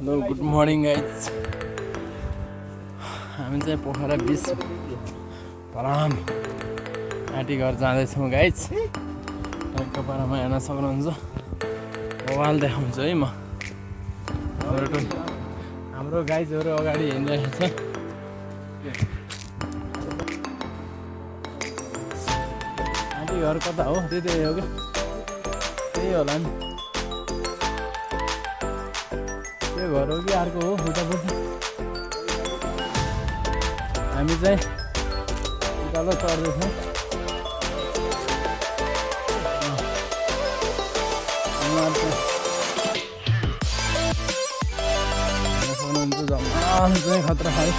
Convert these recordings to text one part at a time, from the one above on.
Hello good morning guys. हामी चाहिँ पोखरा बिच पराम aunty घर जाँदैछौँ गाइज। टक्क पारामा हेर्न सक्नुहुन्छ, मोबाइल देखाउँछु है म। हाम्रो गाइजहरू अगाडि हिँडिरहेको छ। आँटी घर कता हो? त्यही हो क्या, त्यही होला नि। त्यो घर हो कि अर्को हो? उतापट्टि हामी चाहिँ उकालो चढ्दैछौँ। जमाल चाहिँ खतरा खायो।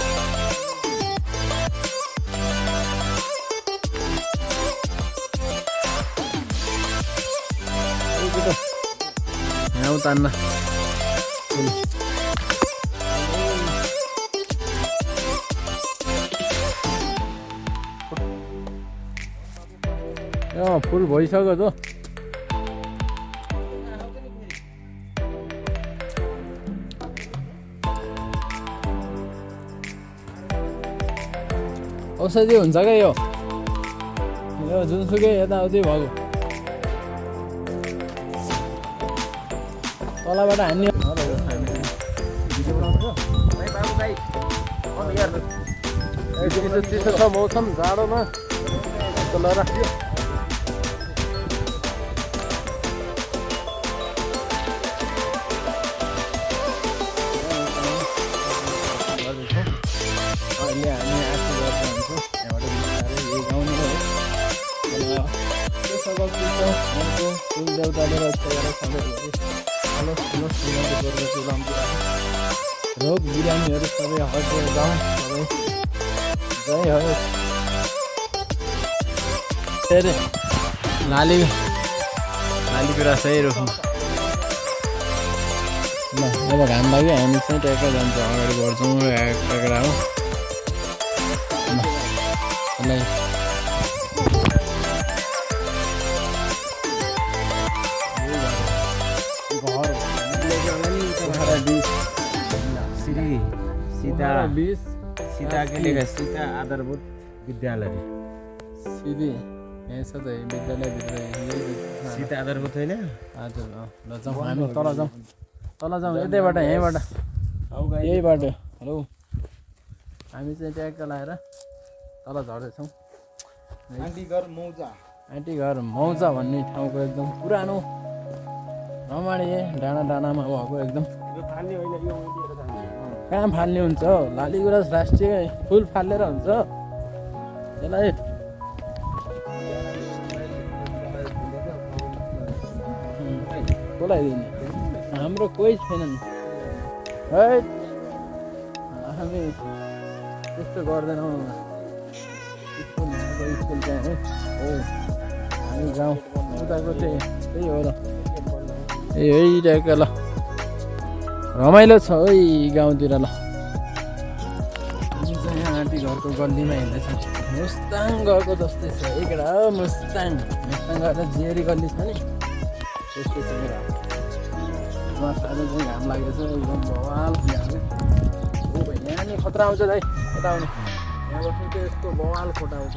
यहाँ उतार्न फुल भइसक्यो त। औषधि हुन्छ क्या यो जुनसुकै यताउति भएको तलबाट हान्ने। चिसो छ मौसम जाडोमा तल राख्यो। अहिले हामी आएको गर्छ हुन्छौँ यहाँबाट बिस्तारै यही गाउँ नै हो। कुल देउताले रक्षा गरेर सधैँभरि ठुलो ठुलो रोग बिरामीहरू सबै हटेर जाउँ। सबै जय हो। लाली कुरा सही रोक्नु ल। अब घाम लाग्यो, हामी चाहिँ ट्याक्क जान्छौँ, अगाडि बढ्छौँ ट्याक्रा हो। सीता सीता आधारभूत विद्यालय सिधी यहाँ छ त विद्यालयभित्र सीता आधारभूत होइन। हजुर ल जाउँ हामी तल जाउँ यतैबाट यहीँबाट यही बाटो। हेलो हामी चाहिँ ट्याक्क लाएर तल झर्दैछौँ। आन्टी घर मौजा भन्ने ठाउँको एकदम पुरानो रमाणीय डाँडामा भएको एकदम। कहाँ फाल्ने हुन्छ? लालीगुराँस राष्ट्रिय फुल फालेर हुन्छ यसलाई। बोलाइदिने हाम्रो कोही छैनन् है, हामी त्यस्तो गर्दैनौँ। स्कुल चाहिँ हो हामी गाउँ उताको चाहिँ त्यही हो र। यही ट्याक्क ल रमाइलो छ है गाउँतिर। ल हामी चाहिँ यहाँ आँटी घरको गल्लीमा हिँड्दैछौँ। मुस्ताङ गएको जस्तै छ एकटा हो। मुस्ताङ गएर जेरी गल्ली छ नि, त्यस्तै छ। उहाँ साह्रै चाहिँ घाम लाग्दैछ एकदम बवाल। यहाँनिर खतरा आउँछ दाइ, यता आउने। यहाँ बस्नु चाहिँ यस्तो बवाल फोटा आउँछ।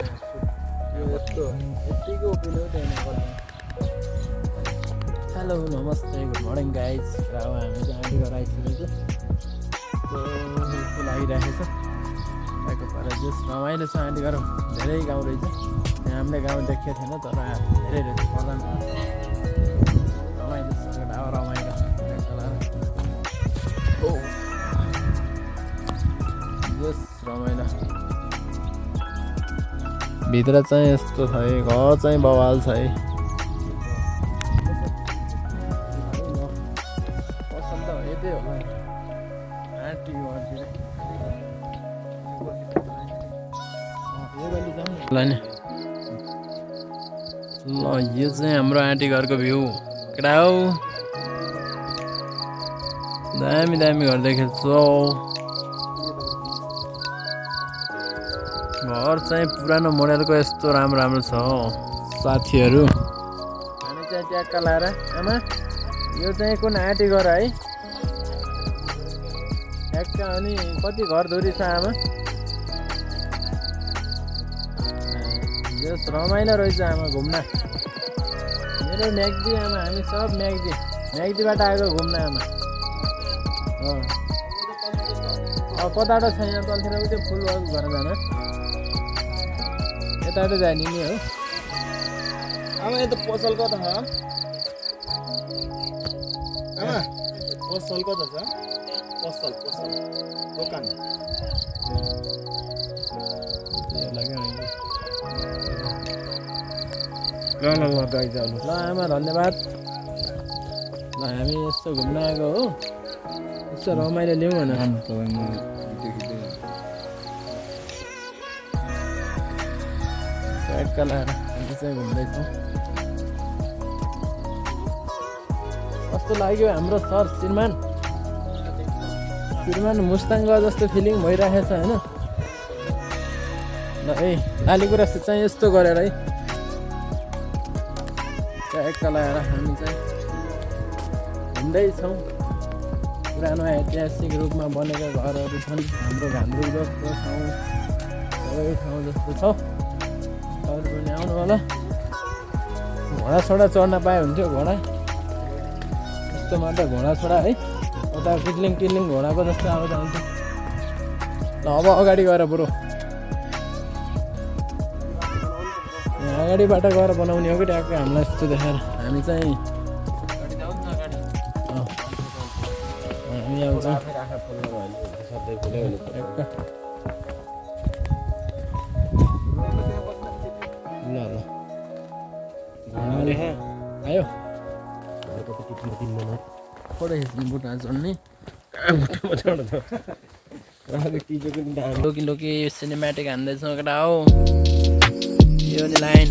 यो यस्तो यत्तिकै उभिनु हो त्यहाँ गल्ली। हेलो नमस्ते गुड मर्निङ गाइज। र अब हामी चाहिँ आँटी घर आइसकेको लागिरहेको छ। त्यहाँको पर जस रमाइलो छ आँटी घर। धेरै गाउँ रहेछ यहाँ, हामीले गाउँ देखेको थिएन तर धेरै रहेछ। प्रधान रमाइलो छ, अब रमाइलो जस रमाइलो। भित्र चाहिँ यस्तो छ है, घर चाहिँ बवाल छ है। ल यो चाहिँ हाम्रो आँटी घरको भ्यू केटा हो। दामी घर देखेको घर चाहिँ पुरानो मोडलको यस्तो राम्रो छ साथीहरू। हामी चाहिँ ट्याक्क लाएर आमा यो चाहिँ कुन आँटी घर है? ठ्याक्क अनि कति घर धुरी छ आमा जस रमाइलो रहेछ आमा घुम्न मेरो म्याग्दी आमा हामी सब म्याग्दीबाट आएको घुम्न आमा कताबाट छ यहाँ तलतिर त्यो फुल भएको घर जान यताबाट जाने नि हो आमा यो त पसल कता छ आमा पसल कता छ पसल दोकान ल गाई जानु ल आमा धन्यवाद ल हामी यस्तो घुम्न आएको हो यसो रमाइलो लिउँ न ट्याक्क लाएर हामी चाहिँ घुम्दैछौँ कस्तो लाग्यो हाम्रो सर श्रीमान मुस्ताङ जस्तो फिलिङ भइरहेको छ होइन ल लालीगुराँस चाहिँ यस्तो गरेर है ट्याक्क लगाएर हामी चाहिँ घुम्दैछौँ पुरानो ऐतिहासिक रूपमा बनेका घरहरू छन् हाम्रो घान्द्रुक जस्तो ठाउँ सबै ठाउँ जस्तो छ अरू पनि आउनु होला घोडासोडा चढ्न पाए हुन्थ्यो घोडा यस्तोमा त घोडासोडा है उता किटलिङ घोडाको जस्तो आउँछ हुन्थ्यो ल अब अगाडि गएर बरु अगाडिबाट गएर बनाउने हो कि ट्याक्क हामीलाई यस्तो देखाएर हामी चाहिँ हामी आउँछ ल आयो फोटो खिच्ने बुट्टा चढ्ने लोकी सिनेमेटिक हान्दैछौँ केटा हो यो नि लाइन